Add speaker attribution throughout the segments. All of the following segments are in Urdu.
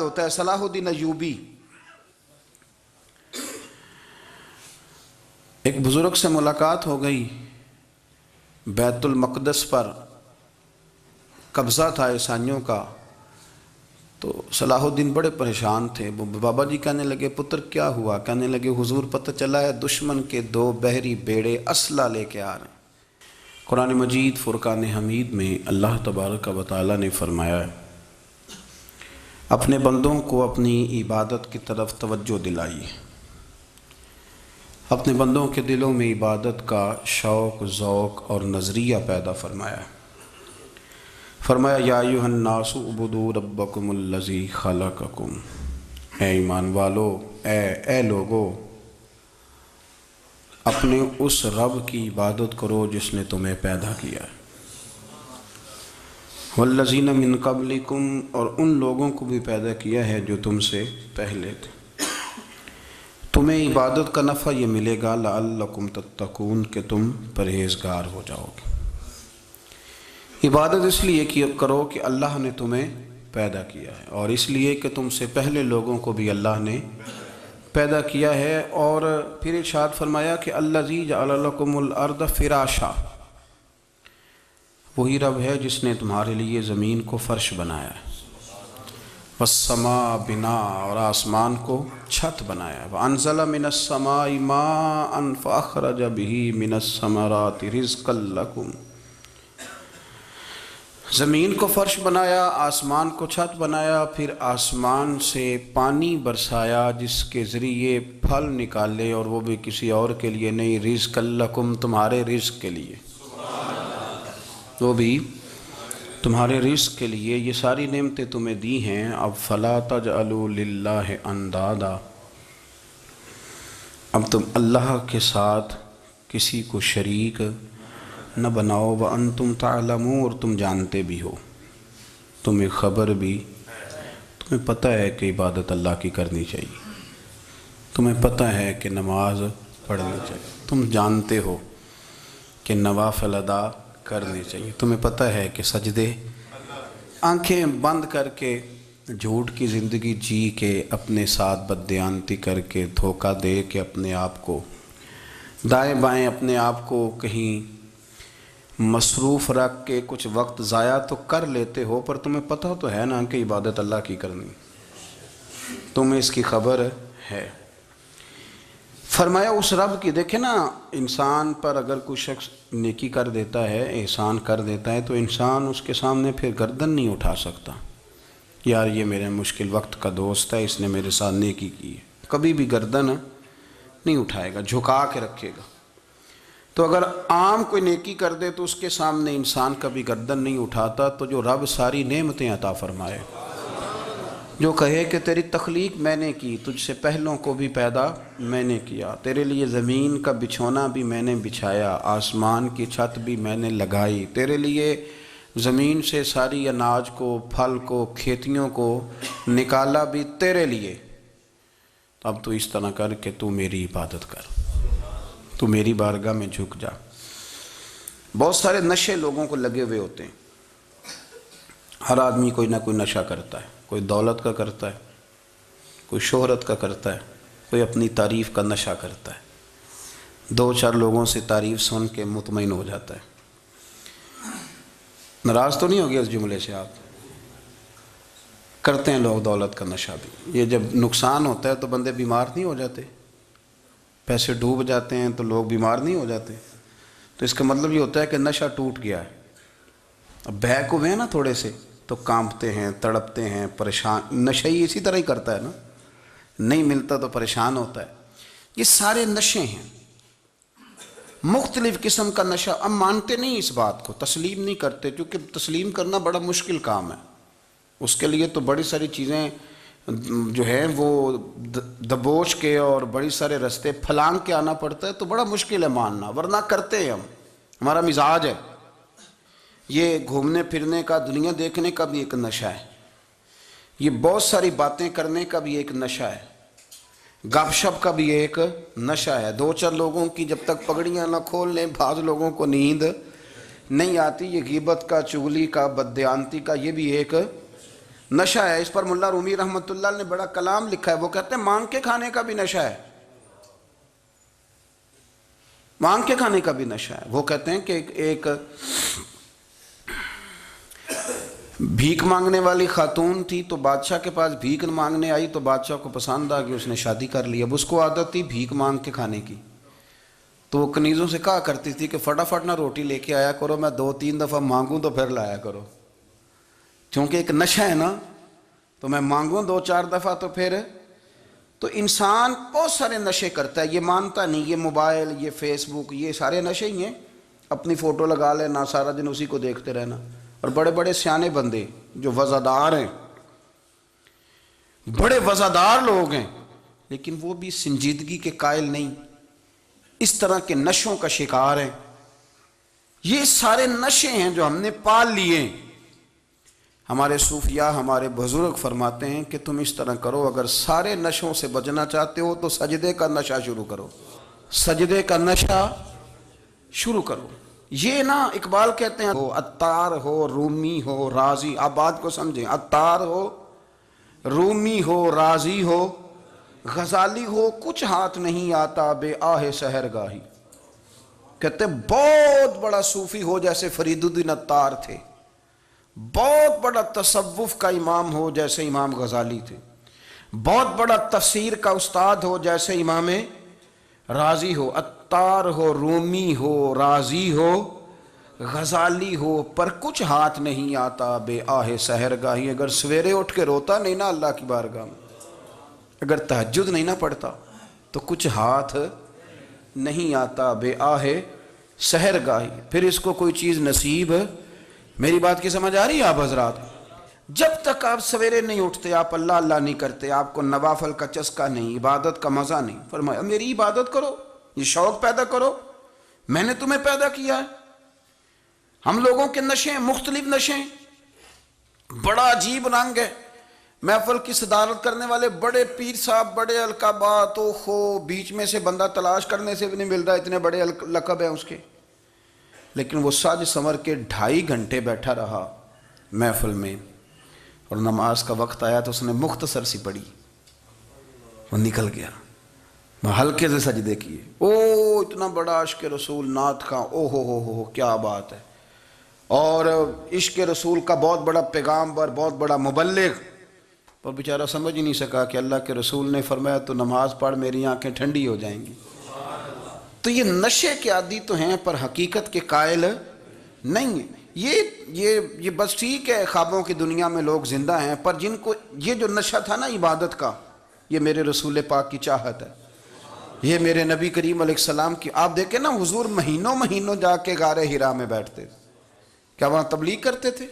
Speaker 1: ہوتا ہے صلاح الدین ایوبی، ایک بزرگ سے ملاقات ہو گئی، بیت المقدس پر قبضہ تھا عیسائیوں کا، تو صلاح الدین بڑے پریشان تھے۔ بابا جی کہنے لگے پتر کیا ہوا؟ کہنے لگے حضور پتہ چلا ہے دشمن کے 2 بحری بیڑے اسلحہ لے کے آ رہے ہیں۔ قرآن مجید فرقان حمید میں اللہ تبارک و تعالیٰ نے فرمایا ہے اپنے بندوں کو اپنی عبادت کی طرف توجہ دلائی، اپنے بندوں کے دلوں میں عبادت کا شوق، ذوق اور نظریہ پیدا فرمایا ہے۔ فرمایا یا ایھا الناس اعبدوا ربکم الذی خلقکم، اے ایمان والو، اے لوگو، اپنے اس رب کی عبادت کرو جس نے تمہیں پیدا کیا ہے، والذین من قبلکم، اور ان لوگوں کو بھی پیدا کیا ہے جو تم سے پہلے تھے۔ تمہیں عبادت کا نفع یہ ملے گا لعلکم تتقون، کہ تم پرہیزگار ہو جاؤ گے۔ عبادت اس لیے کرو کہ اللہ نے تمہیں پیدا کیا ہے، اور اس لیے کہ تم سے پہلے لوگوں کو بھی اللہ نے پیدا کیا ہے۔ اور پھر ارشاد فرمایا کہ الذی جعل لکم الارض فراشا، وہی رب ہے جس نے تمہارے لیے زمین کو فرش بنایا ہے، والسماء بناء، اور آسمان کو چھت بنایا ہے، وانزل من السماء ماء فاخرج به من الثمرات رزقا لکم، زمین کو فرش بنایا، آسمان کو چھت بنایا، پھر آسمان سے پانی برسایا جس کے ذریعے پھل نکالے، اور وہ بھی کسی اور کے لیے نہیں، رزقا لکم، تمہارے رزق کے لیے، وہ بھی تمہارے رزق کے لیے۔ یہ ساری نعمتیں تمہیں دی ہیں، اب فلا تجعلوا للہ اندادا، اب تم اللہ کے ساتھ کسی کو شریک نہ بناؤ، وانتم تعلمون، اور تم جانتے بھی ہو، تمہیں خبر بھی، تمہیں پتہ ہے کہ عبادت اللہ کی کرنی چاہیے، تمہیں پتہ ہے کہ نماز پڑھنی چاہیے، تم جانتے ہو کہ نوافل ادا کرنے چاہیے، تمہیں پتہ ہے کہ سجدے آنکھیں بند کر کے جھوٹ کی زندگی جی کے، اپنے ساتھ بددیانتی کر کے، دھوکہ دے کے، اپنے آپ کو دائیں بائیں، اپنے آپ کو کہیں مصروف رکھ کے کچھ وقت ضائع تو کر لیتے ہو، پر تمہیں پتہ تو ہے نا کہ عبادت اللہ کی کرنی، تمہیں اس کی خبر ہے۔ فرمایا اس رب کی، دیکھیں نا، انسان پر اگر کوئی شخص نیکی کر دیتا ہے، احسان کر دیتا ہے، تو انسان اس کے سامنے پھر گردن نہیں اٹھا سکتا، یار یہ میرے مشکل وقت کا دوست ہے، اس نے میرے ساتھ نیکی کی ہے، کبھی بھی گردن نہیں اٹھائے گا، جھکا کے رکھے گا۔ تو اگر عام کوئی نیکی کر دے تو اس کے سامنے انسان کبھی گردن نہیں اٹھاتا، تو جو رب ساری نعمتیں عطا فرمائے، جو کہے کہ تیری تخلیق میں نے کی، تجھ سے پہلوں کو بھی پیدا میں نے کیا، تیرے لیے زمین کا بچھونا بھی میں نے بچھایا، آسمان کی چھت بھی میں نے لگائی، تیرے لیے زمین سے ساری اناج کو، پھل کو، کھیتیوں کو نکالا بھی تیرے لیے، اب تو اس طرح کر کہ تو میری عبادت کر، تو میری بارگاہ میں جھک جا۔ بہت سارے نشے لوگوں کو لگے ہوئے ہوتے ہیں، ہر آدمی کوئی نہ کوئی نشہ کرتا ہے، کوئی دولت کا کرتا ہے، کوئی شہرت کا کرتا ہے، کوئی اپنی تعریف کا نشہ کرتا ہے، 2-4 لوگوں سے تعریف سن کے مطمئن ہو جاتا ہے۔ ناراض تو نہیں ہو گیا اس جملے سے آپ؟ کرتے ہیں لوگ دولت کا نشہ بھی، یہ جب نقصان ہوتا ہے تو بندے بیمار نہیں ہو جاتے، پیسے ڈوب جاتے ہیں تو لوگ بیمار نہیں ہو جاتے، تو اس کا مطلب یہ ہوتا ہے کہ نشہ ٹوٹ گیا ہے۔ اب بہک ہوئے ہیں نا تھوڑے سے تو کانپتے ہیں، تڑپتے ہیں، پریشان، نشہ ہی اسی طرح ہی کرتا ہے نا، نہیں ملتا تو پریشان ہوتا ہے۔ یہ سارے نشے ہیں، مختلف قسم کا نشہ۔ ہم مانتے نہیں اس بات کو، تسلیم نہیں کرتے، کیونکہ تسلیم کرنا بڑا مشکل کام ہے، اس کے لیے تو بڑی ساری چیزیں جو ہیں وہ دبوچ کے اور بڑی سارے رستے پھلانگ کے آنا پڑتا ہے، تو بڑا مشکل ہے ماننا، ورنہ کرتے ہیں ہم، ہمارا مزاج ہے۔ یہ گھومنے پھرنے کا، دنیا دیکھنے کا بھی ایک نشہ ہے، یہ بہت ساری باتیں کرنے کا بھی ایک نشہ ہے، گپ شپ کا بھی ایک نشہ ہے۔ 2-4 لوگوں کی جب تک پگڑیاں نہ کھول لیں، بعض لوگوں کو نیند نہیں آتی، یہ غیبت کا، چغلی کا، بددیانتی کا، یہ بھی ایک نشہ ہے۔ اس پر ملا رومی رحمۃ اللہ نے بڑا کلام لکھا ہے، وہ کہتے ہیں مانگ کے کھانے کا بھی نشہ ہے، مانگ کے کھانے کا بھی نشہ ہے۔ وہ کہتے ہیں کہ ایک بھیک مانگنے والی خاتون تھی، تو بادشاہ کے پاس بھیک مانگنے آئی، تو بادشاہ کو پسند آ گئی، اس نے شادی کر لی۔ اب اس کو عادت تھی بھیک مانگ کے کھانے کی، تو وہ کنیزوں سے کہا کرتی تھی کہ فٹافٹ نہ روٹی لے کے آیا کرو، میں 2-3 دفعہ مانگوں تو پھر لایا کرو، کیونکہ ایک نشہ ہے نا، تو میں مانگوں 2-4 دفعہ تو پھر۔ تو انسان بہت سارے نشے کرتا ہے، یہ مانتا نہیں، یہ موبائل، یہ فیس بک، یہ سارے نشے ہی ہیں۔ اپنی فوٹو لگا لینا، سارا دن اسی کو دیکھتے رہنا۔ اور بڑے بڑے سیانے بندے جو وزادار ہیں، بڑے وزادار لوگ ہیں، لیکن وہ بھی سنجیدگی کے قائل نہیں، اس طرح کے نشوں کا شکار ہیں۔ یہ سارے نشے ہیں جو ہم نے پال لیے۔ ہمارے صوفیاء، ہمارے بزرگ فرماتے ہیں کہ تم اس طرح کرو، اگر سارے نشوں سے بچنا چاہتے ہو تو سجدے کا نشہ شروع کرو، سجدے کا نشہ شروع کرو۔ یہ نا اقبال کہتے ہیں، عطار ہو، رومی ہو، رازی، آپ بات کو سمجھیں، عطار ہو، رومی ہو، رازی ہو، غزالی ہو، کچھ ہاتھ نہیں آتا بے آہ سحر گاہی۔ کہتے ہیں بہت بڑا صوفی ہو جیسے فرید الدین عطار تھے، بہت بڑا تصوف کا امام ہو جیسے امام غزالی تھے، بہت بڑا تفسیر کا استاد ہو جیسے امام رازی ہو، عطار ہو، رومی ہو، رازی ہو، غزالی ہو، پر کچھ ہاتھ نہیں آتا بے آہ سحر گاہی۔ اگر سویرے اٹھ کے روتا نہیں نا اللہ کی بارگاہ میں، اگر تہجد نہیں نہ پڑھتا، تو کچھ ہاتھ نہیں آتا بے آہ سحر گاہی، پھر اس کو کوئی چیز نصیب۔ میری بات کی سمجھ آ رہی ہے آپ حضرات؟ جب تک آپ سویرے نہیں اٹھتے، آپ اللہ اللہ نہیں کرتے، آپ کو نوافل کا چسکا نہیں، عبادت کا مزہ نہیں، فرمایا میری عبادت کرو، یہ شوق پیدا کرو، میں نے تمہیں پیدا کیا ہے۔ ہم لوگوں کے نشے، مختلف نشے، بڑا عجیب رنگ ہے۔ محفل کی صدارت کرنے والے بڑے پیر صاحب، بڑے القابات، بیچ میں سے بندہ تلاش کرنے سے بھی نہیں مل رہا، اتنے بڑے لقب ہیں اس کے، لیکن وہ سج سنور کے 2.5 گھنٹے بیٹھا رہا محفل میں، اور نماز کا وقت آیا تو اس نے مختصر سی پڑھی، وہ نکل گیا، وہ ہلکے سے سجدے کیے۔ اتنا بڑا عشق رسول، نعت کا، ہو کیا بات ہے، اور عشق رسول کا بہت بڑا پیغامبر، بہت بڑا مبلغ، اور بیچارہ سمجھ ہی نہیں سکا کہ اللہ کے رسول نے فرمایا تو نماز پڑھ میری آنکھیں ٹھنڈی ہو جائیں گی۔ تو یہ نشے کے عادی تو ہیں پر حقیقت کے قائل نہیں ہیں۔ یہ بس ٹھیک ہے، خوابوں کی دنیا میں لوگ زندہ ہیں، پر جن کو یہ جو نشہ تھا نا عبادت کا، یہ میرے رسول پاک کی چاہت ہے، یہ میرے نبی کریم علیہ السلام کی۔ آپ دیکھیں نا حضور مہینوں جا کے غار حرا میں بیٹھتے تھے، کیا وہاں تبلیغ کرتے تھے؟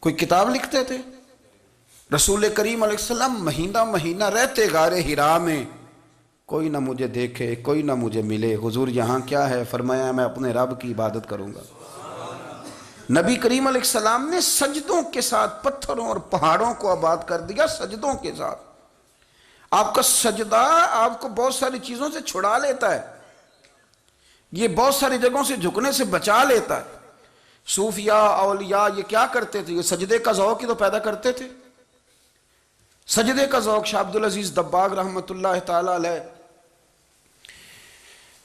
Speaker 1: کوئی کتاب لکھتے تھے؟ رسول کریم علیہ السلام مہینہ رہتے غار حرا میں، کوئی نہ مجھے دیکھے، کوئی نہ مجھے ملے، حضور یہاں کیا ہے؟ فرمایا میں اپنے رب کی عبادت کروں گا۔ نبی کریم علیہ السلام نے سجدوں کے ساتھ پتھروں اور پہاڑوں کو آباد کر دیا، سجدوں کے ساتھ۔ آپ کا سجدہ آپ کو بہت ساری چیزوں سے چھڑا لیتا ہے، یہ بہت ساری جگہوں سے جھکنے سے بچا لیتا ہے۔ صوفیاء، اولیاء یہ کیا کرتے تھے؟ یہ سجدے کا ذوق ہی تو پیدا کرتے تھے، سجدے کا ذوق۔ شاہ عبدالعزیز دباغ رحمۃ اللہ تعالی علیہ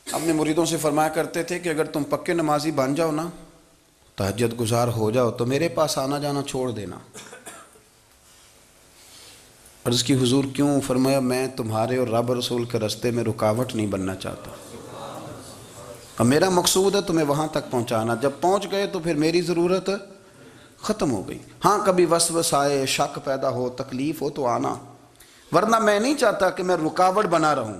Speaker 1: اپنے مریدوں سے فرمایا کرتے تھے کہ اگر تم پکے نمازی بن جاؤ نا، تہجد گزار ہو جاؤ، تو میرے پاس آنا جانا چھوڑ دینا۔ عرض کی حضور کیوں؟ فرمایا میں تمہارے اور رب رسول کے رستے میں رکاوٹ نہیں بننا چاہتا، اور میرا مقصود ہے تمہیں وہاں تک پہنچانا، جب پہنچ گئے تو پھر میری ضرورت ختم ہو گئی۔ ہاں کبھی وسوسہ آئے، شک پیدا ہو، تکلیف ہو تو آنا، ورنہ میں نہیں چاہتا کہ میں رکاوٹ بنا رہوں۔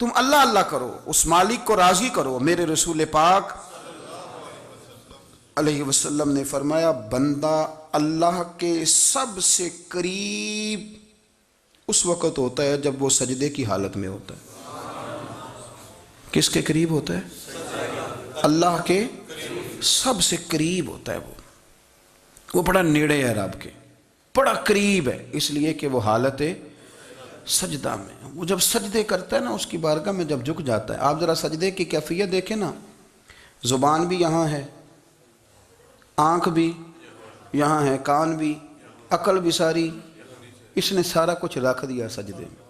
Speaker 1: تم اللہ اللہ کرو، اس مالک کو راضی کرو۔ میرے رسول پاک علیہ وسلم نے فرمایا بندہ اللہ کے سب سے قریب اس وقت ہوتا ہے جب وہ سجدے کی حالت میں ہوتا ہے۔ کس کے قریب ہوتا ہے؟ اللہ کے سب سے قریب ہوتا ہے، وہ بڑا نیڑے ہے رب کے، بڑا قریب ہے، اس لیے کہ وہ حالت سجدہ میں، وہ جب سجدے کرتا ہے نا اس کی بارگاہ میں جب جھک جاتا ہے۔ آپ ذرا سجدے کی کیفیت دیکھیں نا، زبان بھی یہاں ہے، آنکھ بھی، یہاں ہے کان بھی، عقل بھی ساری، اس نے سارا کچھ رکھ دیا سجدے میں۔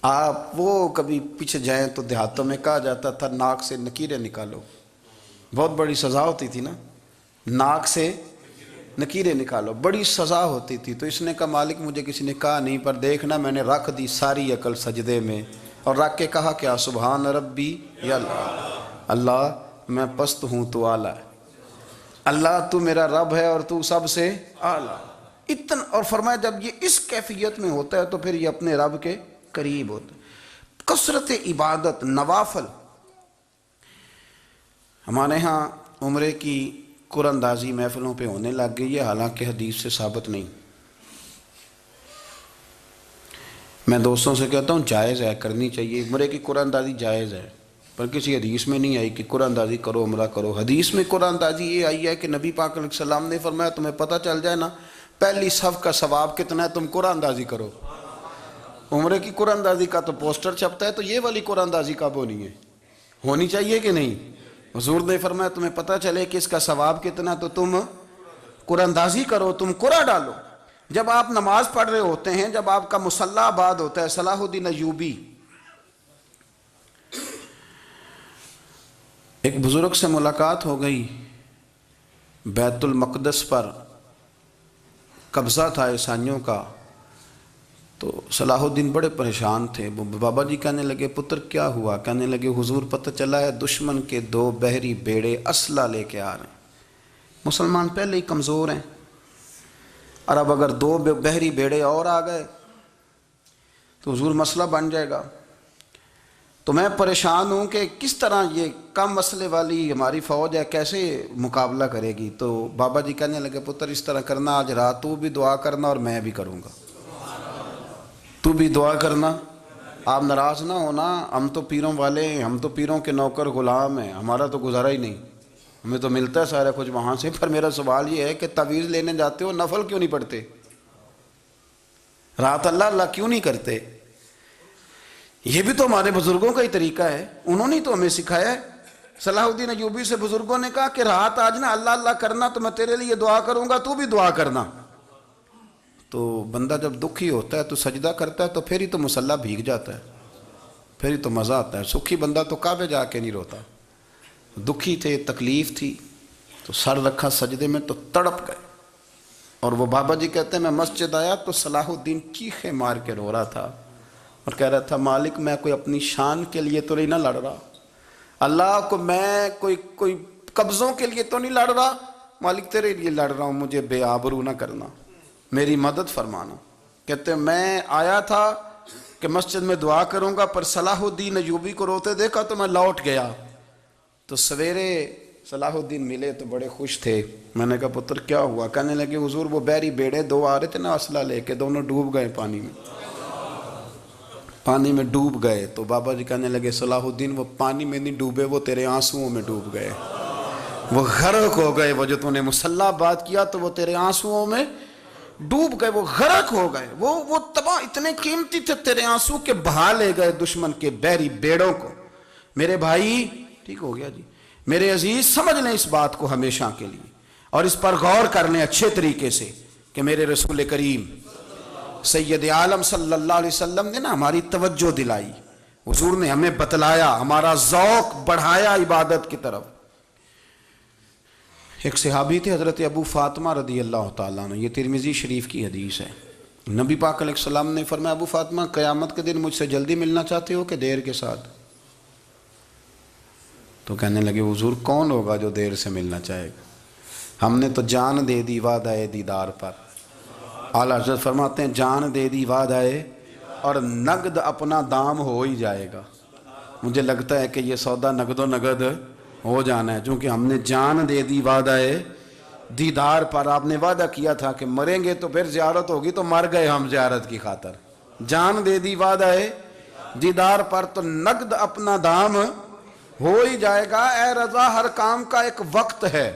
Speaker 1: آپ وہ کبھی پیچھے جائیں تو دیہاتوں میں کہا جاتا تھا ناک سے نکیریں نکالو، بہت بڑی سزا ہوتی تھی نا، ناک سے نکیریں نکالو، بڑی سزا ہوتی تھی۔ تو اس نے کہا مالک مجھے کسی نے کہا نہیں، پر دیکھنا میں نے رکھ دی ساری عقل سجدے میں، اور رکھ کے کہا کیا سبحان ربی یا اللہ، اللہ میں پست ہوں تو اعلیٰ ہے، اللہ تو میرا رب ہے اور تو سب سے اعلیٰ اتنا۔ اور فرمایا جب یہ اس کیفیت میں ہوتا ہے تو پھر یہ اپنے رب کے قریب ہوتا ہے۔ کثرت عبادت، نوافل۔ ہمارے ہاں عمرے کی قرآن اندازی محفلوں پہ ہونے لگ گئی ہے، حالانکہ حدیث سے ثابت نہیں۔ میں دوستوں سے کہتا ہوں جائز ہے، کرنی چاہیے، عمرے کی قرآن اندازی جائز ہے، پر کسی حدیث میں نہیں آئی کہ قرآن اندازی کرو عمرہ کرو۔ حدیث میں قرآن اندازی یہ آئی ہے کہ نبی پاک علیہ السلام نے فرمایا تمہیں پتہ چل جائے نا پہلی صف کا ثواب کتنا ہے، تم قرآن اندازی کرو۔ عمرے کی قرآن اندازی کا تو پوسٹر چھپتا ہے، تو یہ والی قرآن اندازی کب ہونی ہے؟ ہونی چاہیے کہ نہیں؟ حضور نے فرمایا تمہیں پتہ چلے کہ اس کا ثواب کتنا تو تم قرآن اندازی کرو، تم قرآن ڈالو۔ جب آپ نماز پڑھ رہے ہوتے ہیں، جب آپ کا مصلی آباد ہوتا ہے، صلاح الدین ایوبی ایک بزرگ سے ملاقات ہو گئی، بیت المقدس پر قبضہ تھا عیسائیوں کا، تو صلاح الدین بڑے پریشان تھے۔ بابا جی کہنے لگے پتر کیا ہوا؟ کہنے لگے حضور پتہ چلا ہے دشمن کے 2 بحری بیڑے اسلحہ لے کے آ رہے ہیں، مسلمان پہلے ہی کمزور ہیں، اور اب اگر 2 بحری بیڑے اور آ گئے تو حضور مسئلہ بن جائے گا۔ تو میں پریشان ہوں کہ کس طرح یہ کم مسئلے والی ہماری فوج ہے کیسے مقابلہ کرے گی۔ تو بابا جی کہنے لگے پتر اس طرح کرنا، آج رات تو بھی دعا کرنا اور میں بھی کروں گا، تو بھی دعا کرنا، آپ ناراض نہ ہونا، ہم تو پیروں والے ہیں، ہم تو پیروں کے نوکر غلام ہیں، ہمارا تو گزارا ہی نہیں، ہمیں تو ملتا ہے سارا کچھ وہاں سے۔ پر میرا سوال یہ ہے کہ تعویذ لینے جاتے ہو نفل کیوں نہیں پڑھتے؟ رات اللہ اللہ کیوں نہیں کرتے؟ یہ بھی تو ہمارے بزرگوں کا ہی طریقہ ہے، انہوں نے تو ہمیں سکھایا ہے۔ صلاح الدین ایوبی سے بزرگوں نے کہا کہ رات آج نا اللہ اللہ کرنا، تو میں تیرے لیے دعا کروں گا، تو بھی دعا کرنا۔ تو بندہ جب دکھی ہوتا ہے تو سجدہ کرتا ہے، تو پھر ہی تو مصلی بھیگ جاتا ہے، پھر ہی تو مزہ آتا ہے۔ سکھی بندہ تو کعبے جا کے نہیں روتا، دکھی تھے، تکلیف تھی، تو سر رکھا سجدے میں تو تڑپ گئے۔ اور وہ بابا جی کہتے ہیں میں مسجد آیا تو صلاح الدین چیخیں مار کے رو رہا تھا اور کہہ رہا تھا مالک میں کوئی اپنی شان کے لیے تو نہیں نہ لڑ رہا، اللہ کو میں کوئی قبضوں کے لیے تو نہیں لڑ رہا، مالک تیرے لیے لڑ رہا ہوں، مجھے بے آبرو نہ کرنا، میری مدد فرمانا۔ کہتے ہیں میں آیا تھا کہ مسجد میں دعا کروں گا، پر صلاح الدین ایوبی کو روتے دیکھا تو میں لوٹ گیا۔ تو سویرے صلاح الدین ملے تو بڑے خوش تھے۔ میں نے کہا پتر کیا ہوا؟ کہنے لگے حضور وہ بحری بیڑے 2 آ رہے تھے نا اسلحہ لے کے، دونوں ڈوب گئے پانی میں ڈوب گئے۔ تو بابا جی کہنے لگے صلاح الدین وہ پانی میں نہیں ڈوبے، وہ تیرے آنسوؤں میں ڈوب گئے، وہ غرق ہو گئے، وہ جو تو نے مصلی بات کیا تو وہ تیرے آنسوؤں میں ڈوب گئے، وہ غرق ہو گئے، وہ تباہ، اتنے قیمتی تھے تیرے آنسو کے بہا لے گئے دشمن کے بحری بیڑوں کو۔ میرے بھائی ٹھیک ہو گیا جی، میرے عزیز سمجھ لیں اس بات کو ہمیشہ کے لیے، اور اس پر غور کر لیں اچھے طریقے سے کہ میرے رسول کریم سید عالم صلی اللہ علیہ وسلم نے نا ہماری توجہ دلائی، حضور نے ہمیں بتلایا، ہمارا ذوق بڑھایا عبادت کی طرف۔ ایک صحابی تھے حضرت ابو فاطمہ رضی اللہ تعالیٰ عنہ، یہ ترمذی شریف کی حدیث ہے۔ نبی پاک علیہ السلام نے فرمایا ابو فاطمہ قیامت کے دن مجھ سے جلدی ملنا چاہتے ہو کہ دیر کے ساتھ؟ تو کہنے لگے حضور کون ہوگا جو دیر سے ملنا چاہے گا، ہم نے تو جان دے دی وعدہ دیدار پر۔ اعلیٰ حضرت فرماتے ہیں جان دے دی وعدہ اور نقد اپنا دام ہو ہی جائے گا۔ مجھے لگتا ہے کہ یہ سودا نقد و نقد ہو جانا ہے، چونکہ ہم نے جان دے دی وعدہ دیدار پر۔ آپ نے وعدہ کیا تھا کہ مریں گے تو پھر زیارت ہوگی، تو مر گئے ہم زیارت کی خاطر۔ جان دے دی وعدہ دیدار پر تو نقد اپنا دام ہو ہی جائے گا۔ اے رضا ہر کام کا ایک وقت ہے،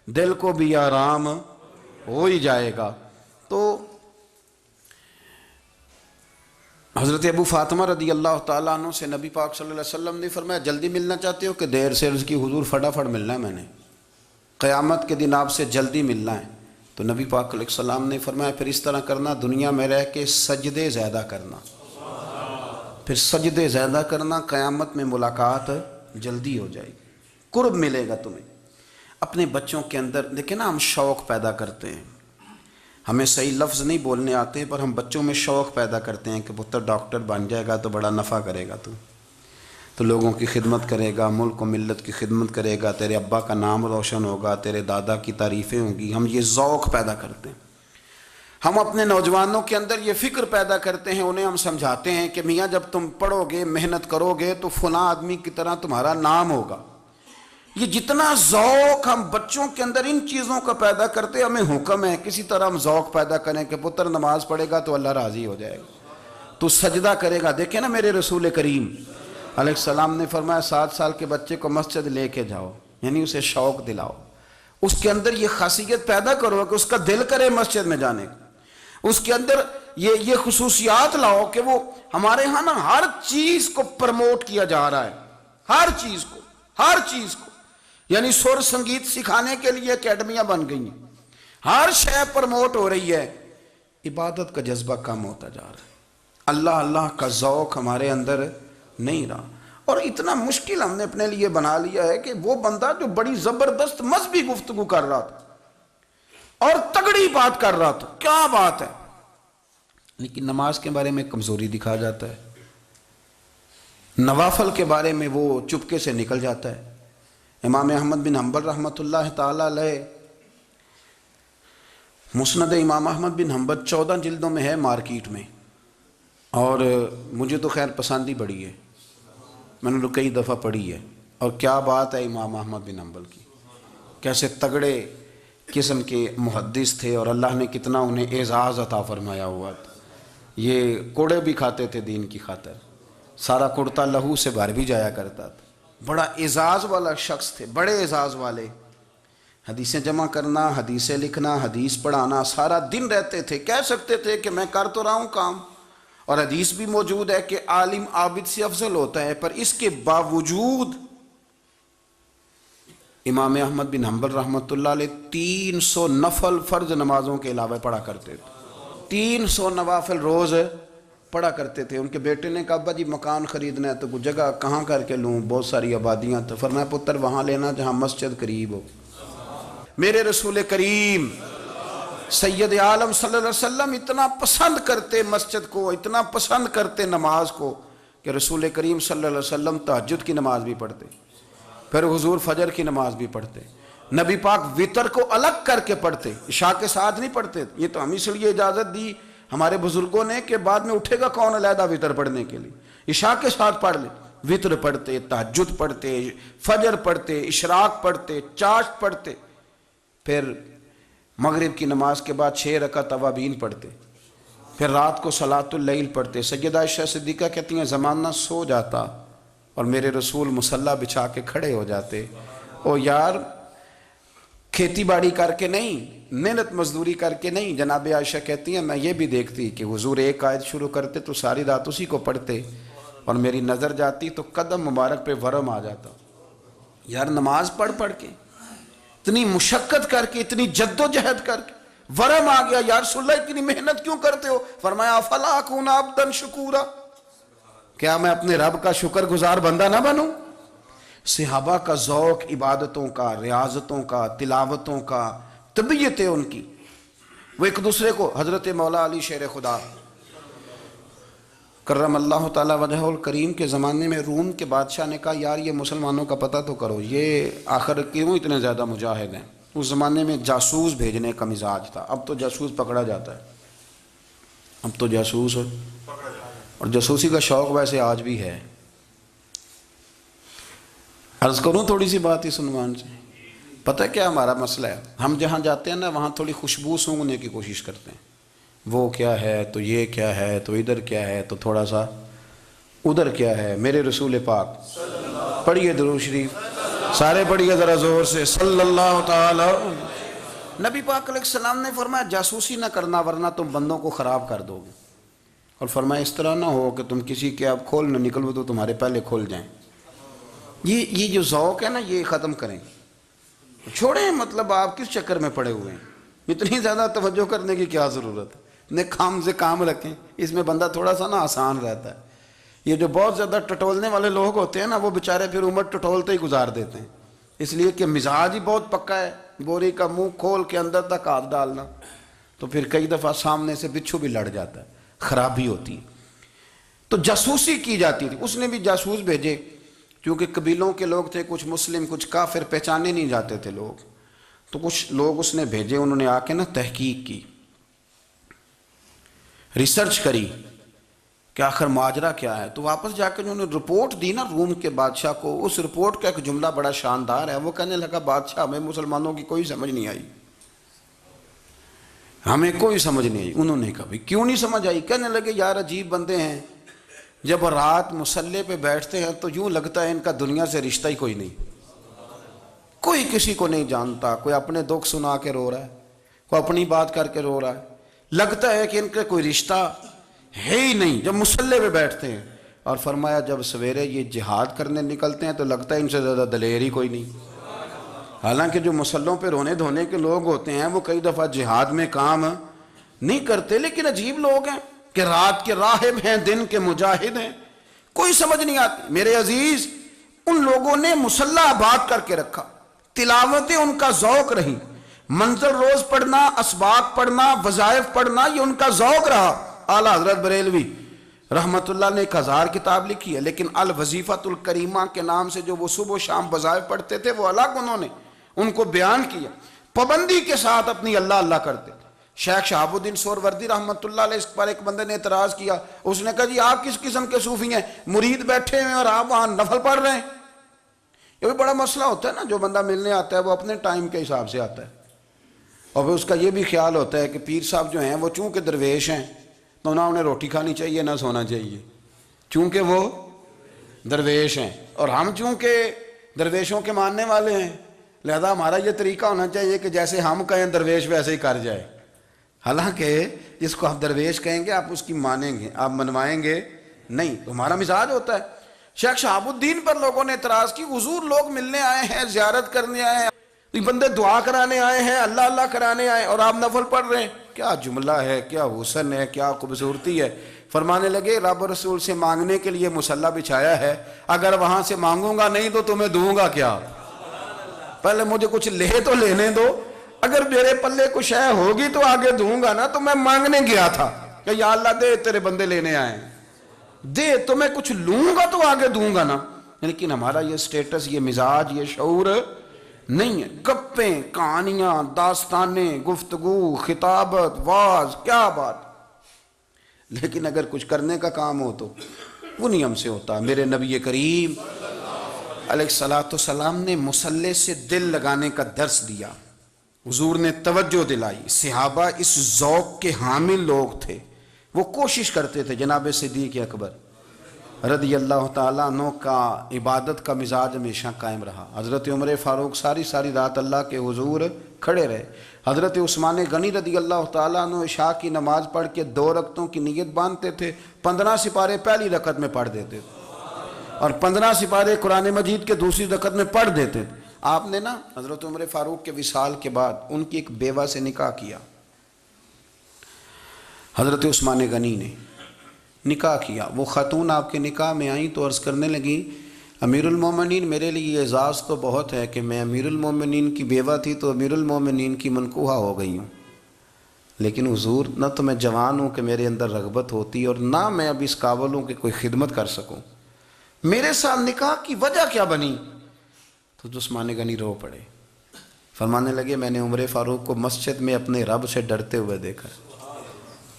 Speaker 1: دل کو بھی آرام ہو ہی جائے گا۔ تو حضرت ابو فاطمہ رضی اللہ تعالیٰ عنہ سے نبی پاک صلی اللہ علیہ وسلم نے فرمایا جلدی ملنا چاہتے ہو کہ دیر سے؟ عرض کی حضور فٹافٹ ملنا ہے میں نے۔ قیامت کے دن آپ سے جلدی ملنا ہے، تو نبی پاک علیہ السلام نے فرمایا پھر اس طرح کرنا، دنیا میں رہ کے سجدے زیادہ کرنا، پھر سجدے زیادہ کرنا، قیامت میں ملاقات جلدی ہو جائے گی، قرب ملے گا تمہیں۔ اپنے بچوں کے اندر دیکھیں نا، ہم شوق پیدا کرتے ہیں، ہمیں صحیح لفظ نہیں بولنے آتے پر ہم بچوں میں شوق پیدا کرتے ہیں کہ پتر ڈاکٹر بن جائے گا تو بڑا نفع کرے گا، تو لوگوں کی خدمت کرے گا، ملک و ملت کی خدمت کرے گا، تیرے ابا کا نام روشن ہوگا، تیرے دادا کی تعریفیں ہوں گی۔ ہم یہ ذوق پیدا کرتے ہیں، ہم اپنے نوجوانوں کے اندر یہ فکر پیدا کرتے ہیں، انہیں ہم سمجھاتے ہیں کہ میاں جب تم پڑھو گے، محنت کرو گے تو فلاں آدمی کی طرح تمہارا نام ہوگا۔ یہ جتنا ذوق ہم بچوں کے اندر ان چیزوں کا پیدا کرتے، ہمیں حکم ہے کسی طرح ہم ذوق پیدا کریں کہ پتر نماز پڑھے گا تو اللہ راضی ہو جائے گا، تو سجدہ کرے گا۔ دیکھیں نا میرے رسول کریم علیہ السلام نے فرمایا 7 سال کے بچے کو مسجد لے کے جاؤ، یعنی اسے شوق دلاؤ، اس کے اندر یہ خاصیت پیدا کرو کہ اس کا دل کرے مسجد میں جانے کا، اس کے اندر یہ خصوصیات لاؤ کہ وہ ہمارے ہاں نا ہر چیز کو پرموٹ کیا جا رہا ہے، ہر چیز کو، یعنی سر سنگیت سکھانے کے لیے اکیڈمیاں بن گئی ہیں، ہر شے پرموٹ ہو رہی ہے، عبادت کا جذبہ کم ہوتا جا رہا ہے، اللہ کا ذوق ہمارے اندر نہیں رہا۔ اور اتنا مشکل ہم نے اپنے لیے بنا لیا ہے کہ وہ بندہ جو بڑی زبردست مذہبی گفتگو کر رہا تھا اور تگڑی بات کر رہا تھا، کیا بات ہے، لیکن نماز کے بارے میں کمزوری دکھا جاتا ہے، نوافل کے بارے میں وہ چپکے سے نکل جاتا ہے۔ امام احمد بن حنبل رحمۃ اللہ تعالی علیہ، مسند امام احمد بن حنبل 14 جلدوں میں ہے مارکیٹ میں، اور مجھے تو خیر پسند ہی بڑی ہے، میں نے تو کئی دفعہ پڑھی ہے، اور کیا بات ہے امام احمد بن حنبل کی، کیسے تگڑے قسم کے محدث تھے اور اللہ نے کتنا انہیں اعزاز عطا فرمایا ہوا تھا۔ یہ کوڑے بھی کھاتے تھے دین کی خاطر، سارا کرتا لہو سے بھر بھی جایا کرتا تھا، بڑا اعزاز والا شخص تھے، بڑے اعزاز والے، حدیثیں جمع کرنا، حدیثیں لکھنا، حدیث پڑھانا، سارا دن رہتے تھے، کہہ سکتے تھے کہ میں کر تو رہا ہوں کام، اور حدیث بھی موجود ہے کہ عالم عابد سے افضل ہوتا ہے، پر اس کے باوجود امام احمد بن حنبل رحمۃ اللہ علیہ 300 نفل فرض نمازوں کے علاوہ پڑھا کرتے تھے، 300 نوافل روز پڑھا کرتے تھے۔ ان کے بیٹے نے کہا ابا جی مکان خریدنا ہے تو کوئی جگہ کہاں کر کے لوں، بہت ساری آبادیاں، تو فرمایا پتر وہاں لینا جہاں مسجد قریب ہو۔ میرے رسول کریم سید عالم صلی اللہ علیہ وسلم اتنا پسند کرتے مسجد کو، اتنا پسند کرتے نماز کو، کہ رسول کریم صلی اللہ علیہ وسلم تہجد کی نماز بھی پڑھتے، پھر حضور فجر کی نماز بھی پڑھتے، نبی پاک وتر کو الگ کر کے پڑھتے، عشاء کے ساتھ نہیں پڑھتے۔ یہ تو ہم اس لیے اجازت دی ہمارے بزرگوں نے کہ بعد میں اٹھے گا کون علیحدہ وتر پڑھنے کے لیے، عشاء کے ساتھ پڑھ لے، وتر پڑھتے، تہجد پڑھتے، فجر پڑھتے، اشراق پڑھتے، چاشت پڑھتے، پھر مغرب کی نماز کے بعد 6 رکعت اوابین پڑھتے، پھر رات کو صلاۃ اللیل پڑھتے۔ سیدہ عائشہ صدیقہ کہتی ہیں زمانہ سو جاتا اور میرے رسول مصلی بچھا کے کھڑے ہو جاتے، او یار کھیتی باڑی کر کے نہیں، محنت مزدوری کر کے نہیں، جناب عائشہ کہتی ہیں میں یہ بھی دیکھتی کہ حضور ایک آیت شروع کرتے تو ساری رات اسی کو پڑھتے، اور میری نظر جاتی تو قدم مبارک پہ ورم آ جاتا، یار نماز پڑھ پڑھ کے اتنی مشقت کر کے، اتنی جد و جہد کر کے ورم آ گیا، یا رسول اللہ اتنی محنت کیوں کرتے ہو؟ فرمایا افلا اکون عبدا شکورا، کیا میں اپنے رب کا شکر گزار بندہ نہ بنوں؟ صحابہ کا ذوق عبادتوں کا، ریاضتوں کا، تلاوتوں کا، طبیعت ان کی، وہ ایک دوسرے کو، حضرت مولا علی شیر خدا کرم اللہ تعالی وجہہ الکریم کے زمانے میں روم کے بادشاہ نے کہا یار یہ مسلمانوں کا پتہ تو کرو، یہ آخر کیوں اتنے زیادہ مجاہد ہیں؟ اس زمانے میں جاسوس بھیجنے کا مزاج تھا، اب تو جاسوس پکڑا جاتا ہے، اب تو جاسوس اور جاسوسی کا شوق ویسے آج بھی ہے۔ عرض کروں تھوڑی سی بات اس عنوان سے، پتہ کیا ہمارا مسئلہ ہے؟ ہم جہاں جاتے ہیں نا وہاں تھوڑی خوشبو سونگھنے کی کوشش کرتے ہیں، وہ کیا ہے تو یہ کیا ہے تو ادھر کیا ہے تو تھوڑا سا ادھر کیا ہے۔ میرے رسول پاک پڑھیے درود شریف، سارے پڑھیے ذرا زور سے، صلی اللہ تعالی۔ نبی پاک علیہ السلام نے فرمایا جاسوسی نہ کرنا ورنہ تم بندوں کو خراب کر دو گے، اور فرمایا اس طرح نہ ہو کہ تم کسی کے اب کھول نہ نکلو تو تمہارے پہلے کھول جائیں۔ یہ جو ذوق ہے نا یہ ختم کریں، چھوڑیں، مطلب آپ کس چکر میں پڑے ہوئے ہیں؟ اتنی زیادہ توجہ کرنے کی کیا ضرورت ہے؟ اپنے کام سے کام رکھیں، اس میں بندہ تھوڑا سا نا آسان رہتا ہے۔ یہ جو بہت زیادہ ٹٹولنے والے لوگ ہوتے ہیں نا، وہ بیچارے پھر عمر ٹٹولتے ہی گزار دیتے ہیں، اس لیے کہ مزاج ہی بہت پکا ہے، بوری کا منہ کھول کے اندر تک ہاتھ ڈالنا، تو پھر کئی دفعہ سامنے سے بچھو بھی لڑ جاتا ہے، خرابی ہوتی ہے۔ تو جاسوسی کی جاتی تھی، اس نے بھی جاسوس بھیجے، کیونکہ قبیلوں کے لوگ تھے، کچھ مسلم کچھ کافر، پہچانے نہیں جاتے تھے لوگ، تو کچھ لوگ اس نے بھیجے، انہوں نے آ کے نا تحقیق کی، ریسرچ کری کہ آخر ماجرا کیا ہے۔ تو واپس جا کے انہوں نے رپورٹ دی نا روم کے بادشاہ کو، اس رپورٹ کا ایک جملہ بڑا شاندار ہے، وہ کہنے لگا بادشاہ ہمیں مسلمانوں کی کوئی سمجھ نہیں آئی، ہمیں کوئی سمجھ نہیں آئی۔ انہوں نے کہا کیوں نہیں سمجھ آئی؟ کہنے لگے یار عجیب بندے ہیں، جب رات مصلے پہ بیٹھتے ہیں تو یوں لگتا ہے ان کا دنیا سے رشتہ ہی کوئی نہیں، کوئی کسی کو نہیں جانتا، کوئی اپنے دکھ سنا کے رو رہا ہے، کوئی اپنی بات کر کے رو رہا ہے، لگتا ہے کہ ان کا کوئی رشتہ ہے ہی نہیں جب مصلے پہ بیٹھتے ہیں۔ اور فرمایا جب سویرے یہ جہاد کرنے نکلتے ہیں تو لگتا ہے ان سے زیادہ دلیر ہی کوئی نہیں۔ حالانکہ جو مسلوں پہ رونے دھونے کے لوگ ہوتے ہیں وہ کئی دفعہ جہاد میں کام نہیں کرتے، لیکن عجیب لوگ ہیں کہ رات کے راہب ہیں، دن کے مجاہد ہیں، کوئی سمجھ نہیں آتی۔ میرے عزیز، ان لوگوں نے مصلح آباد کر کے رکھا، تلاوتیں ان کا ذوق رہی، منظر روز پڑھنا، اسباق پڑھنا، وظائف پڑھنا، یہ ان کا ذوق رہا۔ اعلیٰ حضرت بریلوی رحمت اللہ نے ایک 1000 کتاب لکھی ہے، لیکن الوظیفۃ الکریمہ کے نام سے جو وہ صبح و شام وظائف پڑھتے تھے وہ الگ انہوں نے ان کو بیان کیا، پابندی کے ساتھ اپنی اللہ اللہ کرتے تھے۔ شیخ شہاب الدین سہروردی رحمت اللہ علیہ، اس پر ایک بندے نے اعتراض کیا، اس نے کہا جی آپ کس قسم کے صوفی ہیں، مرید بیٹھے ہیں اور آپ وہاں نفل پڑھ رہے ہیں؟ یہ بھی بڑا مسئلہ ہوتا ہے نا، جو بندہ ملنے آتا ہے وہ اپنے ٹائم کے حساب سے آتا ہے، اور پھر اس کا یہ بھی خیال ہوتا ہے کہ پیر صاحب جو ہیں وہ چونکہ درویش ہیں تو نہ انہیں روٹی کھانی چاہیے نہ سونا چاہیے، چونکہ وہ درویش ہیں، اور ہم چونکہ درویشوں کے ماننے والے ہیں لہذا ہمارا یہ طریقہ ہونا چاہیے کہ جیسے ہم کہیں درویش ویسے ہی کر جائے۔ حالانکہ جس کو آپ درویش کہیں گے آپ اس کی مانیں گے، آپ منوائیں گے نہیں، تو ہمارا مزاج ہوتا ہے۔ شیخ شہاب الدین پر لوگوں نے اعتراض کی، حضور لوگ ملنے آئے ہیں، زیارت کرنے آئے ہیں، یہ بندے دعا کرانے آئے ہیں، اللہ اللہ کرانے آئے اور آپ نفل پڑھ رہے ہیں، کیا جملہ ہے، کیا حسن ہے، کیا خوبصورتی ہے۔ فرمانے لگے رب رسول سے مانگنے کے لیے مصلی بچھایا ہے، اگر وہاں سے مانگوں گا نہیں تو تمہیں دوں گا کیا؟ پہلے مجھے کچھ لے تو لینے دو، اگر میرے پلے کچھ ہے ہوگی تو آگے دوں گا نا، تو میں مانگنے گیا تھا کہ یا اللہ دے تیرے بندے لینے آئے، دے تو میں کچھ لوں گا تو آگے دوں گا نا۔ لیکن ہمارا یہ سٹیٹس، یہ مزاج، یہ شعور نہیں ہے۔ گپیں، کہانیاں، داستانیں، گفتگو، خطابت، واز، کیا بات، لیکن اگر کچھ کرنے کا کام ہو تو وہ نہیں ہم سے ہوتا۔ میرے نبی کریم علیہ السلام نے مصلی سے دل لگانے کا درس دیا، حضور نے توجہ دلائی، صحابہ اس ذوق کے حامل لوگ تھے، وہ کوشش کرتے تھے۔ جناب صدیق اکبر رضی اللہ تعالیٰ عنہ کا عبادت کا مزاج ہمیشہ قائم رہا۔ حضرت عمر فاروق ساری رات اللہ کے حضور کھڑے رہے۔ حضرت عثمان غنی رضی اللہ تعالیٰ عنہ عشاء کی نماز پڑھ کے 2 رکعتوں کی نیت باندھتے تھے، 15 سپارے پہلی رکعت میں پڑھ دیتے تھے اور 15 سپارے قرآن مجید کے دوسری رکعت میں پڑھ دیتے تھے۔ آپ نے نا حضرت عمر فاروق کے وصال کے بعد ان کی ایک بیوہ سے نکاح کیا، حضرت عثمان غنی نے نکاح کیا۔ وہ خاتون آپ کے نکاح میں آئیں تو عرض کرنے لگیں امیر المومنین میرے لیے اعزاز تو بہت ہے کہ میں امیر المومنین کی بیوہ تھی تو امیر المومنین کی منکوحہ ہو گئی ہوں، لیکن حضور نہ تو میں جوان ہوں کہ میرے اندر رغبت ہوتی اور نہ میں اب اس قابل ہوں کہ کوئی خدمت کر سکوں، میرے ساتھ نکاح کی وجہ کیا بنی؟ تو عثمان غنی رو پڑے، فرمانے لگے میں نے عمر فاروق کو مسجد میں اپنے رب سے ڈرتے ہوئے دیکھا ہے،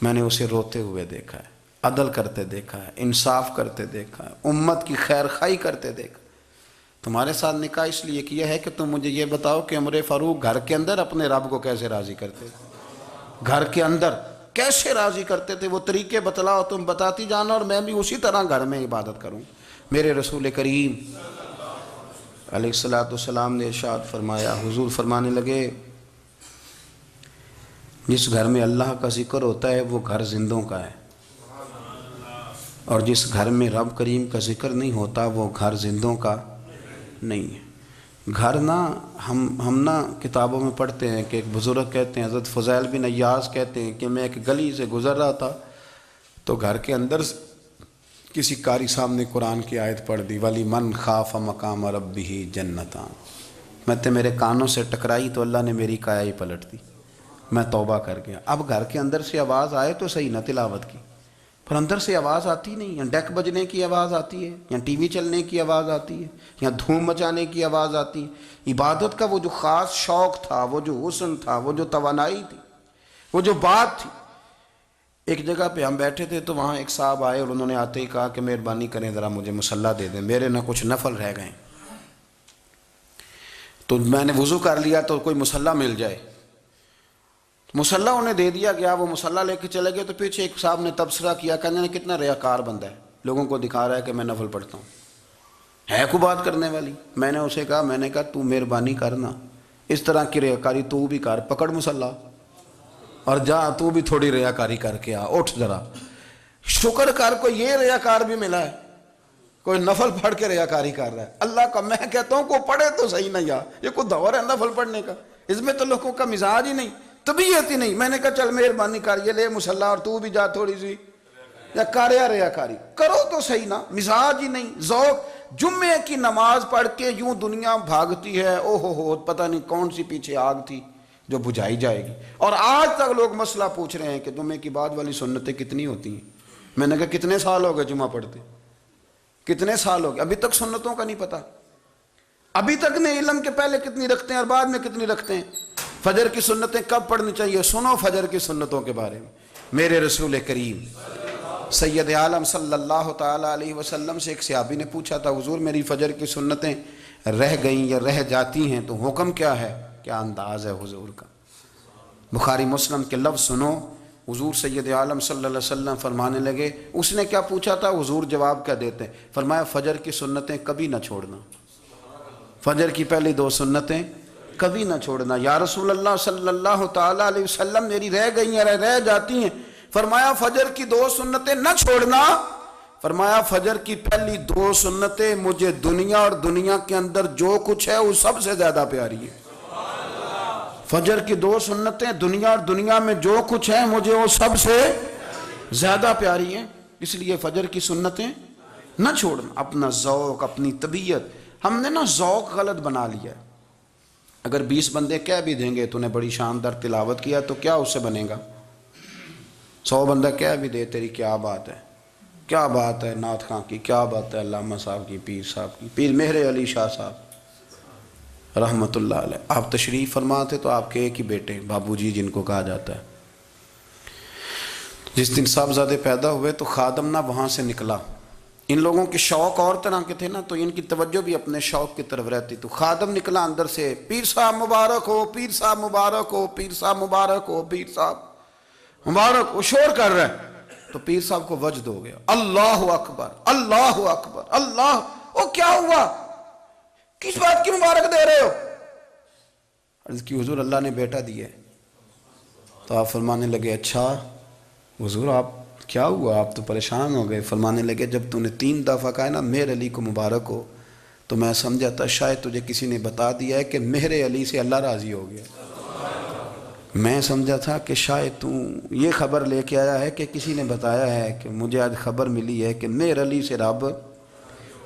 Speaker 1: میں نے اسے روتے ہوئے دیکھا ہے، عدل کرتے دیکھا ہے، انصاف کرتے دیکھا ہے، امت کی خیر خواہی کرتے دیکھا۔ تمہارے ساتھ نکاح اس لیے کیا ہے کہ تم مجھے یہ بتاؤ کہ عمر فاروق گھر کے اندر اپنے رب کو کیسے راضی کرتے تھے، گھر کے اندر کیسے راضی کرتے تھے، وہ طریقے بتلاؤ، تم بتاتی جانا اور میں بھی اسی طرح گھر میں عبادت کروں۔ میرے رسول کریم علیہ السلام نے ارشاد فرمایا، حضور فرمانے لگے جس گھر میں اللہ کا ذکر ہوتا ہے وہ گھر زندوں کا ہے، اور جس گھر میں رب کریم کا ذکر نہیں ہوتا وہ گھر زندوں کا نہیں ہے۔ گھر نا ہم نا کتابوں میں پڑھتے ہیں کہ ایک بزرگ کہتے ہیں، حضرت فضیل بن ایاز کہتے ہیں کہ میں ایک گلی سے گزر رہا تھا تو گھر کے اندر کسی قاری صاحب نے قرآن کی آیت پڑھ دی، ولی من خاف مقام ربہ جنتان، میں تے میرے کانوں سے ٹکرائی تو اللہ نے میری کایا ہی پلٹ دی، میں توبہ کر گیا۔ اب گھر کے اندر سے آواز آئے تو صحیح نہ تلاوت کی، پر اندر سے آواز آتی نہیں، یا ڈیک بجنے کی آواز آتی ہے، یا ٹی وی چلنے کی آواز آتی ہے، یا دھوم مچانے کی آواز آتی ہے۔ عبادت کا وہ جو خاص شوق تھا، وہ جو حسن تھا، وہ جو توانائی تھی، وہ جو بات تھی۔ ایک جگہ پہ ہم بیٹھے تھے تو وہاں ایک صاحب آئے اور انہوں نے آتے ہی کہا کہ مہربانی کریں ذرا مجھے مصلی دے دیں، میرے نہ کچھ نفل رہ گئے۔ تو میں نے وضو کر لیا تو کوئی مصلی مل جائے، مصلی انہیں دے دیا گیا، وہ مصلی لے کے چلے گئے تو پیچھے ایک صاحب نے تبصرہ کیا، کہنے نے کتنا ریاکار بندہ ہے، لوگوں کو دکھا رہا ہے کہ میں نفل پڑھتا ہوں، ہے کوئی بات کرنے والی؟ میں نے اسے کہا تو مہربانی کرنا، اس طرح کی ریاکاری تو بھی کر، پکڑ مصلی اور جا تو بھی تھوڑی ریاکاری کر کے آ، اٹھ ذرا، شکر کر کوئی یہ ریاکار بھی ملا ہے، کوئی نفل پڑھ کے ریاکاری کر رہا ہے۔ اللہ کا میں کہتا ہوں کو پڑھے تو صحیح نہ، یہ کوئی دور ہے نفل پڑھنے کا؟ اس میں تو لوگوں کا مزاج ہی نہیں، طبیعت ہی نہیں۔ میں نے کہا چل مہربانی کر یہ لے مصلی اور تو بھی جا تھوڑی سی یا کر یا ریاکاری کرو تو صحیح نا، مزاج ہی نہیں، ذوق۔ جمعے کی نماز پڑھ کے یوں دنیا بھاگتی ہے، او ہو پتہ نہیں کون سی پیچھے آگ تھی جو بجھائی جائے گی، اور آج تک لوگ مسئلہ پوچھ رہے ہیں کہ جمعے کی بعد والی سنتیں کتنی ہوتی ہیں۔ میں نے کہا کتنے سال ہو گئے جمعہ پڑھتے، کتنے سال ہو گئے، ابھی تک سنتوں کا نہیں پتہ، ابھی تک نہیں علم کے پہلے کتنی رکھتے ہیں اور بعد میں کتنی رکھتے ہیں۔ فجر کی سنتیں کب پڑھنی چاہیے؟ سنو فجر کی سنتوں کے بارے میں۔ میرے رسول کریم سید عالم صلی اللہ تعالیٰ علیہ وسلم سے ایک صحابی نے پوچھا تھا، حضور میری فجر کی سنتیں رہ گئیں یا رہ جاتی ہیں تو حکم کیا ہے؟ کیا انداز ہے حضور کا؟ بخاری مسلم کے لفظ سنو، حضور سید عالم صلی اللہ علیہ وسلم فرمانے لگے، اس نے کیا پوچھا تھا؟ حضور جواب کیا دیتے ہیں؟ فرمایا فجر کی سنتیں کبھی نہ چھوڑنا، فجر کی پہلی 2 سنتیں کبھی نہ چھوڑنا۔ یا رسول اللہ صلی اللہ تعالیٰ علیہ وسلم میری رہ گئی ہیں، رہ جاتی ہیں۔ فرمایا فجر کی 2 سنتیں نہ چھوڑنا، فرمایا فجر کی پہلی 2 سنتیں مجھے دنیا اور دنیا کے اندر جو کچھ ہے وہ سب سے زیادہ پیاری ہے۔ فجر کی 2 سنتیں دنیا اور دنیا میں جو کچھ ہے مجھے وہ سب سے زیادہ پیاری ہیں، اس لیے فجر کی سنتیں نہ چھوڑنا۔ اپنا ذوق، اپنی طبیعت، ہم نے نا ذوق غلط بنا لیا ہے۔ اگر 20 بندے کہہ بھی دیں گے تو نے بڑی شاندار تلاوت کیا تو کیا اس سے بنے گا؟ 100 بندہ کہہ بھی دے تیری کیا بات ہے، کیا بات ہے نعت خاں کی، کیا بات ہے علامہ صاحب کی، پیر صاحب کی، پیر مہر علی شاہ صاحب رحمۃ اللہ علیہ۔ آپ تشریف فرما تھے تو آپ کے ایک ہی بیٹے بابو جی جن کو کہا جاتا ہے، جس دن صاحبزادے پیدا ہوئے تو خادم نہ وہاں سے نکلا۔ ان لوگوں کے شوق اور طرح کے تھے نا، تو ان کی توجہ بھی اپنے شوق کی طرف رہتی۔ تو خادم نکلا اندر سے، پیر صاحب مبارک ہو، پیر صاحب مبارک ہو، پیر صاحب مبارک ہو، پیر صاحب مبارک ہو، شور کر رہا ہے۔ تو پیر صاحب کو وجد ہو گیا، اللہ اکبر اللہ اکبر اللہ، او کیا ہوا، کس بات کی مبارک دے رہے ہو؟ عرض کی حضور اللہ نے بیٹا دیا ہے۔ تو آپ فرمانے لگے اچھا حضور آپ کیا ہوا، آپ تو پریشان ہو گئے۔ فرمانے لگے جب تو نے 3 دفعہ کہا نا مہر علی کو مبارک ہو، تو میں سمجھا تھا شاید تجھے کسی نے بتا دیا ہے کہ مہر علی سے اللہ راضی ہو گیا۔ میں سمجھا تھا کہ شاید تو یہ خبر لے کے آیا ہے کہ کسی نے بتایا ہے کہ مجھے آج خبر ملی ہے کہ مہر علی سے رب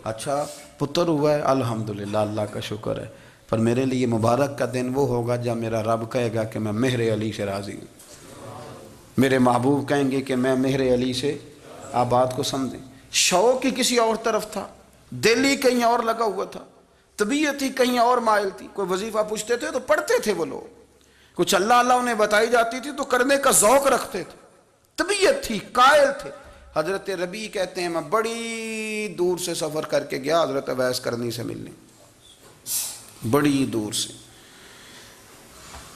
Speaker 1: اچھا پتر ہوا ہے، الحمدللہ اللہ کا شکر ہے، پر میرے لیے مبارک کا دن وہ ہوگا جب میرا رب کہے گا کہ میں مہر علی سے راضی ہوں، میرے محبوب کہیں گے کہ میں مہر علی سے۔ آپ بات کو سمجھیں، شوق ہی کسی اور طرف تھا، دل ہی کہیں اور لگا ہوا تھا، طبیعت ہی کہیں اور مائل تھی۔ کوئی وظیفہ پوچھتے تھے تو پڑھتے تھے وہ لوگ، کچھ اللہ اللہ انہیں بتائی جاتی تھی تو کرنے کا ذوق رکھتے تھے، طبیعت تھی، قائل تھے۔ حضرت ربیع کہتے ہیں میں بڑی دور سے سفر کر کے گیا حضرت اویس کرنی سے ملنے، بڑی دور سے،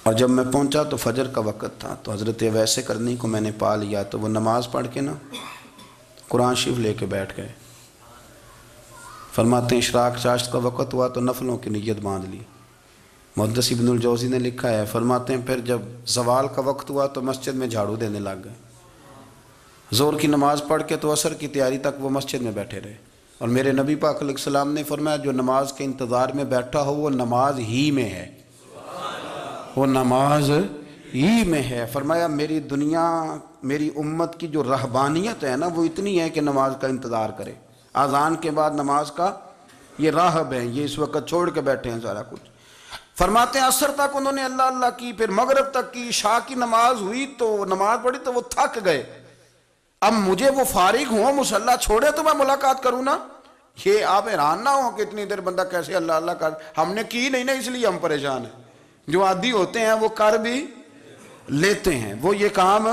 Speaker 1: اور جب میں پہنچا تو فجر کا وقت تھا، تو حضرت اویس کرنی کو میں نے پا لیا، تو وہ نماز پڑھ کے نا قرآن شریف لے کے بیٹھ گئے۔ فرماتے ہیں اشراق چاشت کا وقت ہوا تو نفلوں کی نیت باندھ لی۔ محدث ابن الجوزی نے لکھا ہے، فرماتے ہیں پھر جب زوال کا وقت ہوا تو مسجد میں جھاڑو دینے لگ گئے۔ زور کی نماز پڑھ کے تو عصر کی تیاری تک وہ مسجد میں بیٹھے رہے۔ اور میرے نبی پاک علیہ السلام نے فرمایا جو نماز کے انتظار میں بیٹھا ہو وہ نماز ہی میں ہے، وہ نماز ہی میں ہے۔ فرمایا میری دنیا، میری امت کی جو رہبانیت ہے نا وہ اتنی ہے کہ نماز کا انتظار کرے، اذان کے بعد نماز کا یہ راہب ہیں، یہ اس وقت چھوڑ کے بیٹھے ہیں سارا کچھ۔ فرماتے ہیں عصر تک انہوں نے اللہ اللہ کی، پھر مغرب تک کی، عشاء کی نماز ہوئی تو نماز پڑھی تو وہ تھک گئے، اب مجھے وہ فارغ ہوں مصلی چھوڑے تو میں ملاقات کروں نا۔ یہ آپ حیران نہ ہوں کہ اتنی دیر بندہ کیسے اللہ اللہ کر، ہم نے کی نہیں نا اس لیے ہم پریشان ہیں۔ جو عادی ہوتے ہیں وہ کر بھی لیتے ہیں، وہ یہ کام،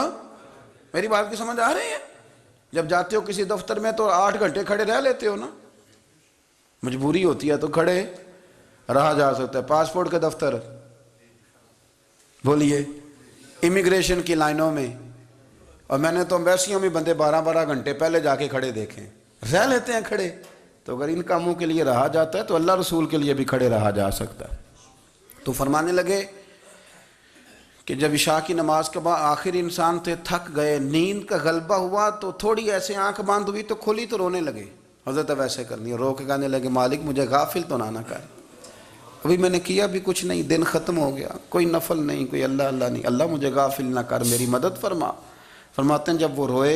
Speaker 1: میری بات کی سمجھ آ رہی ہے؟ جب جاتے ہو کسی دفتر میں تو 8 گھنٹے کھڑے رہ لیتے ہو نا، مجبوری ہوتی ہے تو کھڑے رہا جا سکتا ہے۔ پاسپورٹ کے دفتر بولیے، امیگریشن کی لائنوں میں، اور میں نے تو امبیسیوں میں بندے 12 گھنٹے پہلے جا کے کھڑے دیکھیں، رہ لیتے ہیں کھڑے۔ تو اگر ان کاموں کے لیے رہا جاتا ہے تو اللہ رسول کے لیے بھی کھڑے رہا جا سکتا ہے۔ تو فرمانے لگے کہ جب عشاء کی نماز کے بعد آخر انسان تھے، تھک گئے، نیند کا غلبہ ہوا تو تھوڑی ایسے آنکھ بند ہوئی تو کھلی تو رونے لگے۔ حضرت ویسے کرنی، رو کے کہنے لگے مالک مجھے غافل تو نہ کر، ابھی میں نے کیا بھی کچھ نہیں، دن ختم ہو گیا، کوئی نفل نہیں، کوئی اللہ اللہ نہیں، اللہ مجھے غافل نہ کر، میری مدد فرما۔ فرماتے ہیں جب وہ روئے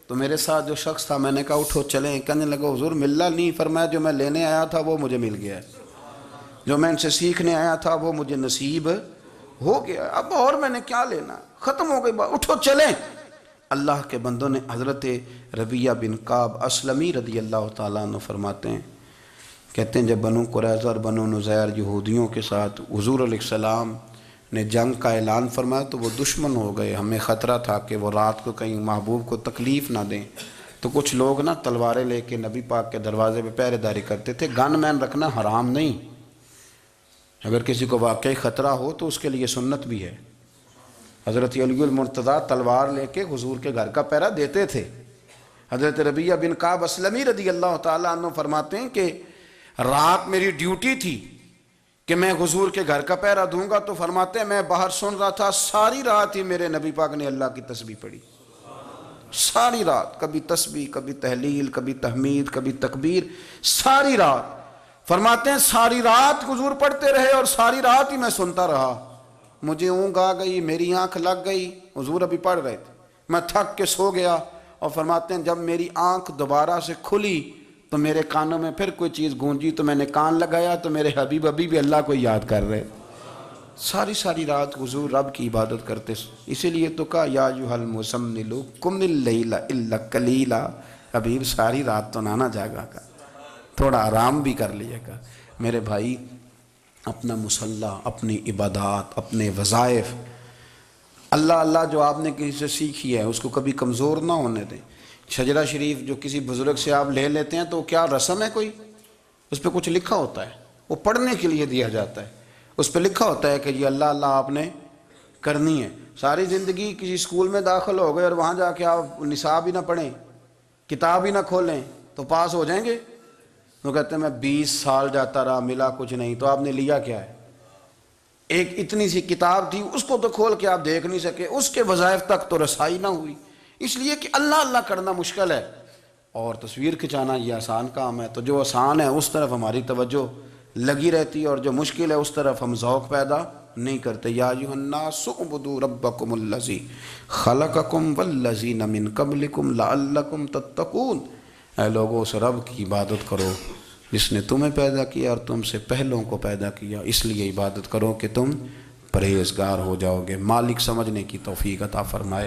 Speaker 1: تو میرے ساتھ جو شخص تھا میں نے کہا اٹھو چلیں، کہنے لگا حضور ملا نہیں، فرمایا جو میں لینے آیا تھا وہ مجھے مل گیا ہے، جو میں ان سے سیکھنے آیا تھا وہ مجھے نصیب ہو گیا، اب اور میں نے کیا لینا، ختم ہو گئی بات، اٹھو چلیں۔ اللہ کے بندوں نے حضرت ربیہ بن کعب اسلمی رضی اللہ تعالیٰ عنہ فرماتے ہیں، کہتے ہیں جب بنو قریظہ اور بنو نذیر یہودیوں کے ساتھ حضور علیہ السلام نے جنگ کا اعلان فرمایا تو وہ دشمن ہو گئے، ہمیں خطرہ تھا کہ وہ رات کو کہیں محبوب کو تکلیف نہ دیں، تو کچھ لوگ نا تلواریں لے کے نبی پاک کے دروازے پہ پہرے داری کرتے تھے۔ گن مین رکھنا حرام نہیں، اگر کسی کو واقعی خطرہ ہو تو اس کے لیے سنت بھی ہے۔ حضرت علی المرتضیٰ تلوار لے کے حضور کے گھر کا پہرا دیتے تھے۔ حضرت ربیہ بن کعب اسلمی رضی اللہ تعالیٰ عنہ فرماتے ہیں کہ رات میری ڈیوٹی تھی کہ میں حضور کے گھر کا پہرا دوں گا، تو فرماتے ہیں میں باہر سن رہا تھا، ساری رات ہی میرے نبی پاک نے اللہ کی تسبیح پڑھی، ساری رات، کبھی تسبیح، کبھی تحلیل، کبھی تحمید، کبھی تکبیر، ساری رات۔ فرماتے ہیں ساری رات حضور پڑھتے رہے اور ساری رات ہی میں سنتا رہا، مجھے اونگ آ گئی، میری آنکھ لگ گئی، حضور ابھی پڑھ رہے تھے، میں تھک کے سو گیا، اور فرماتے ہیں جب میری آنکھ دوبارہ سے کھلی تو میرے کانوں میں پھر کوئی چیز گونجی تو میں نے کان لگایا تو میرے حبیب ابھی بھی اللہ کو یاد کر رہے، ساری رات حضور رب کی عبادت کرتے۔ اسی لیے تو کہا یا ایھا المزمل قم اللیل الا قلیلا، حبیب ساری رات تو نہ جاگا کا، تھوڑا آرام بھی کر لیے گا۔ میرے بھائی اپنا مصلی، اپنی عبادات، اپنے وظائف، اللہ اللہ جو آپ نے کسی سے سیکھی ہے اس کو کبھی کمزور نہ ہونے دیں۔ شجرہ شریف جو کسی بزرگ سے آپ لے لیتے ہیں تو کیا رسم ہے کوئی؟ اس پہ کچھ لکھا ہوتا ہے، وہ پڑھنے کے لیے دیا جاتا ہے، اس پہ لکھا ہوتا ہے کہ یہ اللہ اللہ آپ نے کرنی ہے۔ ساری زندگی کسی اسکول میں داخل ہو گئے اور وہاں جا کے آپ نصاب ہی نہ پڑھیں، کتاب ہی نہ کھولیں تو پاس ہو جائیں گے؟ وہ کہتے ہیں میں 20 سال جاتا رہا ملا کچھ نہیں، تو آپ نے لیا کیا ہے؟ ایک اتنی سی کتاب تھی، اس کو تو کھول کے آپ دیکھ نہیں سکے، اس کے وظائف تک تو رسائی نہ ہوئی، اس لیے کہ اللہ اللہ کرنا مشکل ہے اور تصویر کھنچانا یہ آسان کام ہے۔ تو جو آسان ہے اس طرف ہماری توجہ لگی رہتی ہے اور جو مشکل ہے اس طرف ہم ذوق پیدا نہیں کرتے۔ یا ایھا الناس اعبدوا ربکم الذی خلقکم والذین من قبلکم لعلکم تتقون، اے لوگوں اس رب کی عبادت کرو جس نے تمہیں پیدا کیا اور تم سے پہلوں کو پیدا کیا، اس لیے عبادت کرو کہ تم پرہیزگار ہو جاؤ گے۔ مالک سمجھنے کی توفیق عطا فرمائے۔